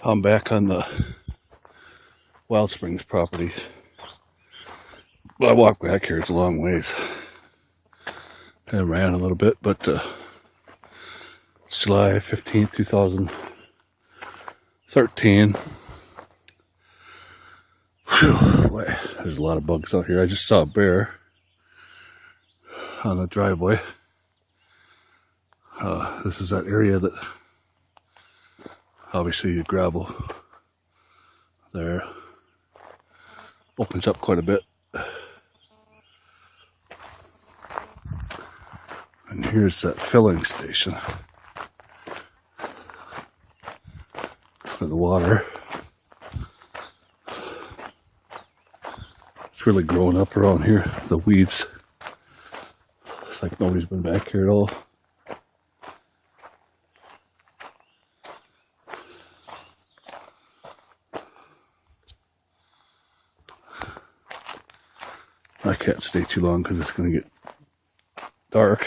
I'm back on the Wildsprings property. Well, I walked back here, it's a long ways. I ran a little bit, but it's July 15th, 2013. Whew, boy, there's a lot of bugs out here. I just saw a bear on the driveway. This is that area that obviously the gravel there opens up quite a bit. And here's that filling station for the water. It's really growing up around here. The weeds. It's like nobody's been back here at all. I can't stay too long because it's going to get dark.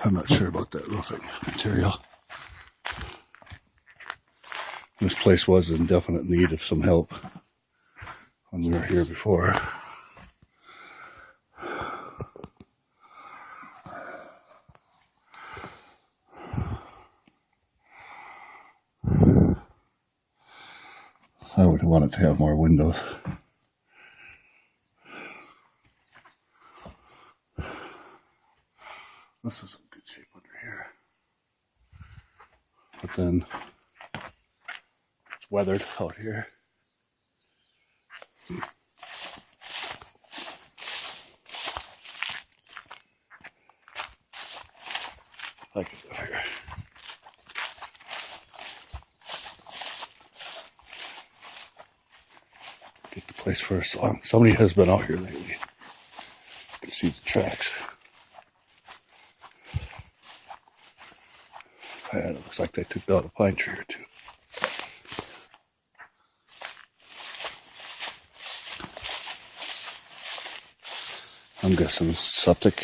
I'm not sure about that roofing material. This place was in definite need of some help when we were here before. I would want it to have more windows. This is in good shape under here. But then it's weathered out here. I could live here. Get the place for a song. Somebody has been out here lately. You can see the tracks. And it looks like they took down a pine tree or two. I'm guessing septic.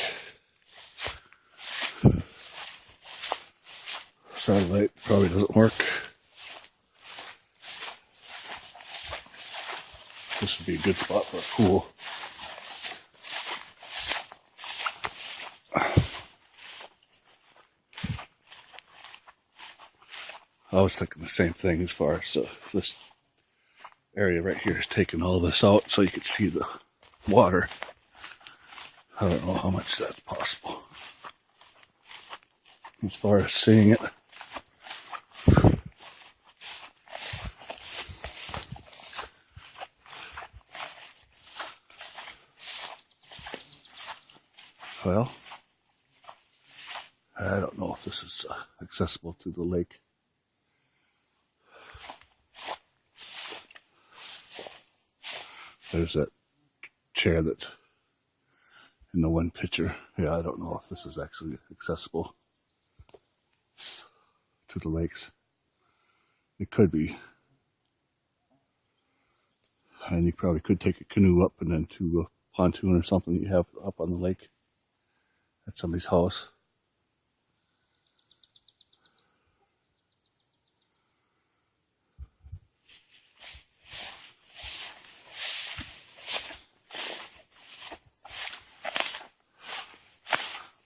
Satellite probably doesn't work. This would be a good spot for a pool. I was thinking the same thing as far as this area right here is taking all this out so you can see the water. I don't know how much that's possible. As far as seeing it. Well, I don't know if this is accessible to the lake. There's that chair that's in the one picture. Yeah, I don't know if this is actually accessible to the lakes. It could be. And you probably could take a canoe up and then to a pontoon or something you have up on the lake at somebody's house.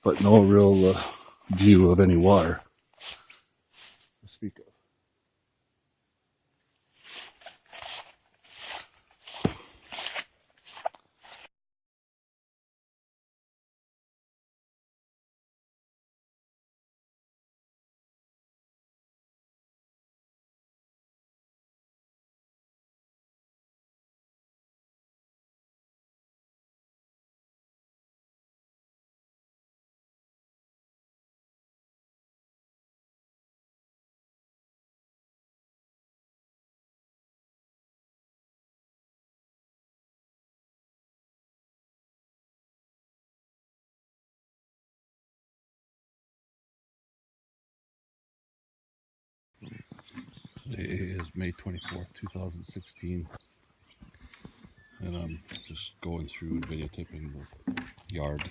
but no real view of any water to speak of. Today is May 24th, 2016, and I'm just going through and videotaping the yard.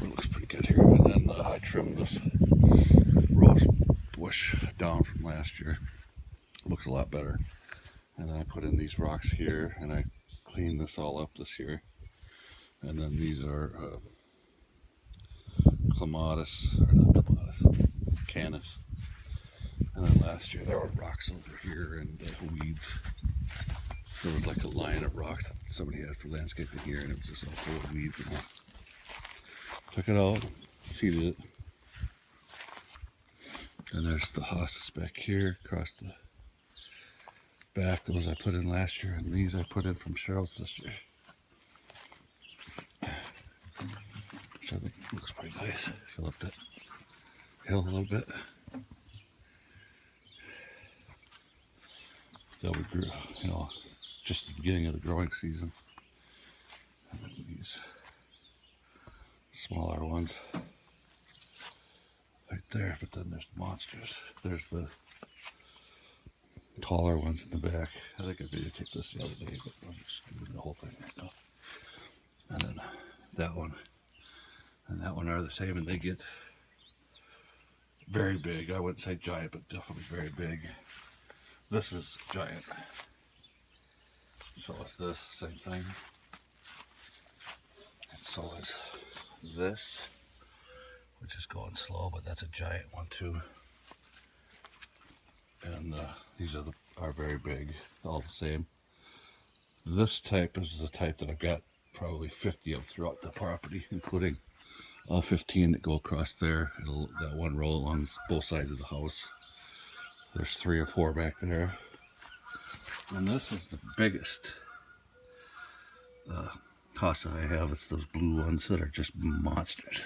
It looks pretty good here, and then I trimmed this rose bush down from last year. It looks a lot better. And then I put in these rocks here, and I cleaned this all up this year. And then these are clematis, or not clematis, canis. And then last year there were rocks over here and weeds. There was like a line of rocks that somebody had for landscaping here, and it was just all full of weeds. And I took it out, seeded it. And there's the hostas back here across the back. Those I put in last year, and these I put in from Cheryl's this year. Which I think looks pretty nice. Fill up that hill a little bit. That we grew, you know, just the beginning of the growing season. And then these smaller ones right there, but then there's the monsters. There's the taller ones in the back. I think I videotaped this the other day, but I'm just doing the whole thing right now. And then that one and that one are the same, and they get very big. I wouldn't say giant, but definitely very big. This is giant. So is this, same thing. And so is this, which is going slow, but that's a giant one too. And these are very big, all the same. This type is the type that I've got probably 50 of throughout the property, including all 15 that go across there. That one row along both sides of the house. There's 3 or 4 back there. And this is the biggest hosta I have. It's those blue ones that are just monsters.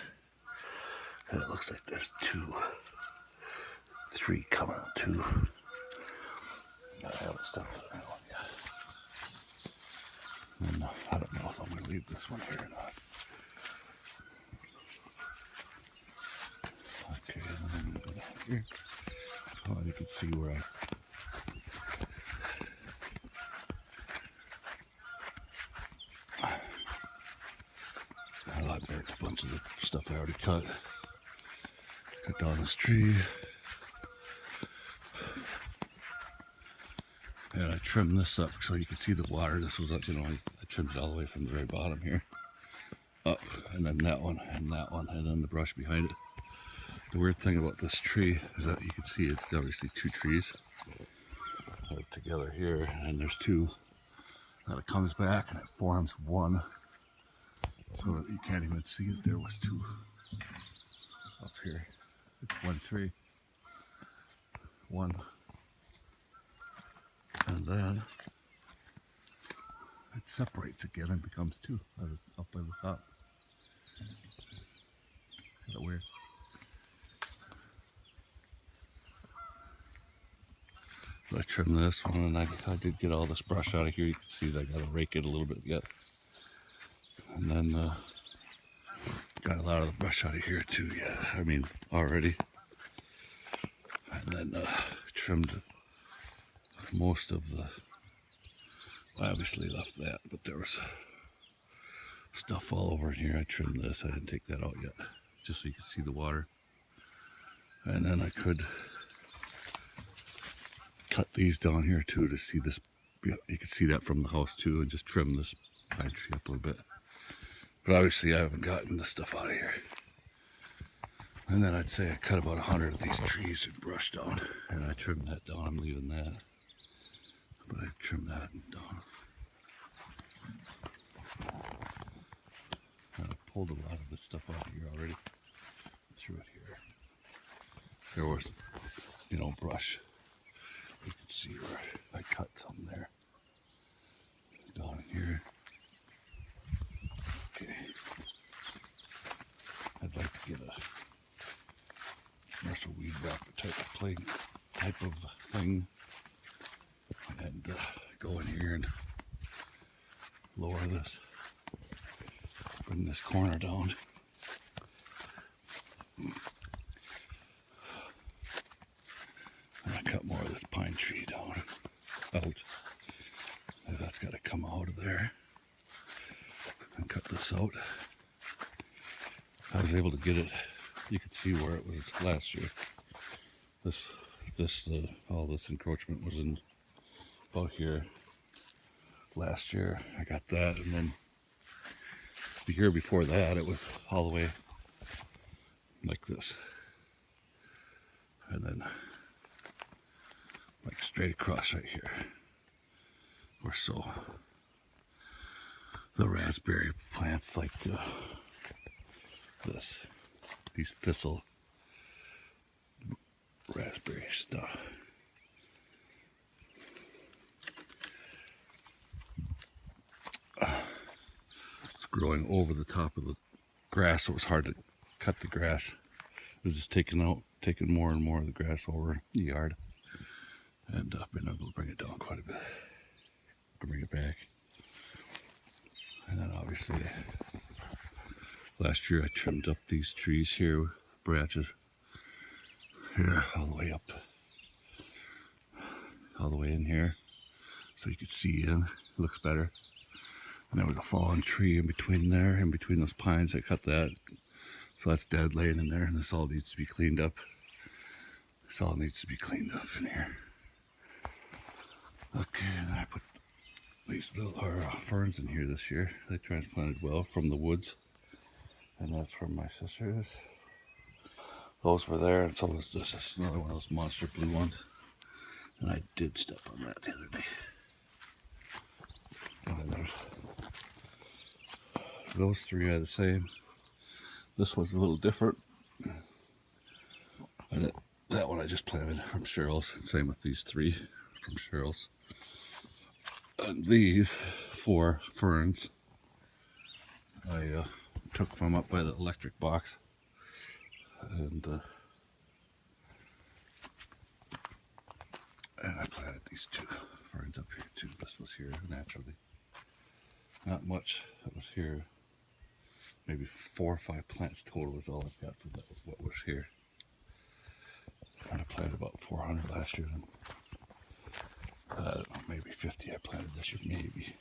And it looks like there's 3 coming out too. I haven't stuck to that one yet. And I don't know if I'm going to leave this one here or not. Okay, and then I'm going to go down here. Oh, you can see where I burned a bunch of the stuff I already cut. Cut down this tree. And I trimmed this up so you can see the water. This was up, you know, I trimmed it all the way from the very bottom here. Up, and then that one, and then the brush behind it. The weird thing about this tree is that you can see it's obviously 2 trees together here, and there's 2 that it comes back and it forms one, so that you can't even see that there was 2 up here. It's 1 tree, 1, and then it separates again and becomes 2 up by the top. Kind of weird. I trimmed this one, and I did get all this brush out of here. You can see that I got to rake it a little bit yet. And then got a lot of the brush out of here too, yeah. I mean, already. And then trimmed most of the, I obviously left that, but there was stuff all over in here. I trimmed this. I didn't take that out yet, just so you could see the water. And then I could cut these down here too to see this. You can see that from the house too, and just trim this pine tree up a little bit. But obviously I haven't gotten this stuff out of here. And then I'd say I cut about 100 of these trees and brush down. And I trimmed that down. I'm leaving that. But I trimmed that down. And I pulled a lot of this stuff out here already. Threw it here. There was, you know, brush. You can see where I cut some there. Down in here. Okay. I'd like to get a commercial weed whacker type of thing, and go in here and lower this, bring this corner down. And I cut more of this pine tree down, out. And that's got to come out of there. And cut this out. I was able to get it. You could see where it was last year. All this encroachment was in about here. Last year, I got that, and then the year before that, it was all the way like this, and then like straight across right here, or so. The raspberry plants like these thistle raspberry stuff. It's growing over the top of the grass, so it was hard to cut the grass. It was just taking more and more of the grass over the yard, and I've been able to bring it down quite a bit, to bring it back. And then obviously last year I trimmed up these trees here, branches here, all the way up, all the way in here, so you could see in. It looks better. And there was a fallen tree in between there, in between those pines. I cut that, so that's dead, laying in there, and this all needs to be cleaned up. This all needs to be cleaned up in here. Okay, and I put these little ferns in here this year. They transplanted well from the woods, and that's from my sister's. Those were there, and so was this. This is another one of those monster blue ones, and I did step on that the other day. And then there's those three are the same. This one's a little different, and that one I just planted from Cheryl's. Same with these three from Cheryl's. And these 4 ferns I took from up by the electric box, and I planted these 2 ferns up here too. This was here naturally. Not much that was here. Maybe 4 or 5 plants total is all I've got for that, what was here. And I planted about 400 last year. And I don't know, maybe 50 I planted this year, maybe.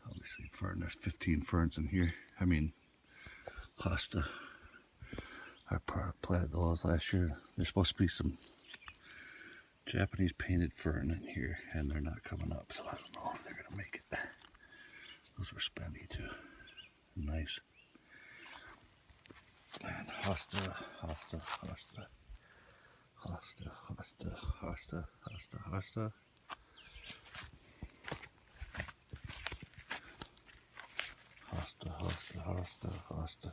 Obviously, fern. There's 15 ferns in here. I mean, hosta. I planted those last year. There's supposed to be some Japanese painted fern in here, and they're not coming up, so I don't know if they're gonna make it. Those were spendy too. Nice. And hosta. Hosta. Hosta. Hosta. Hosta. Hosta. Hosta.